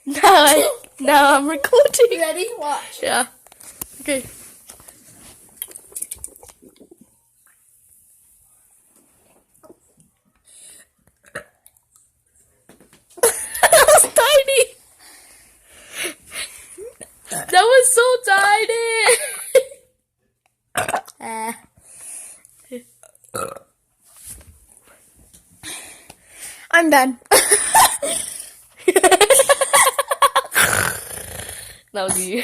Now I'm recording. You ready? Watch. Yeah. Okay. That was tiny. That was so tiny. I'm done. That was you.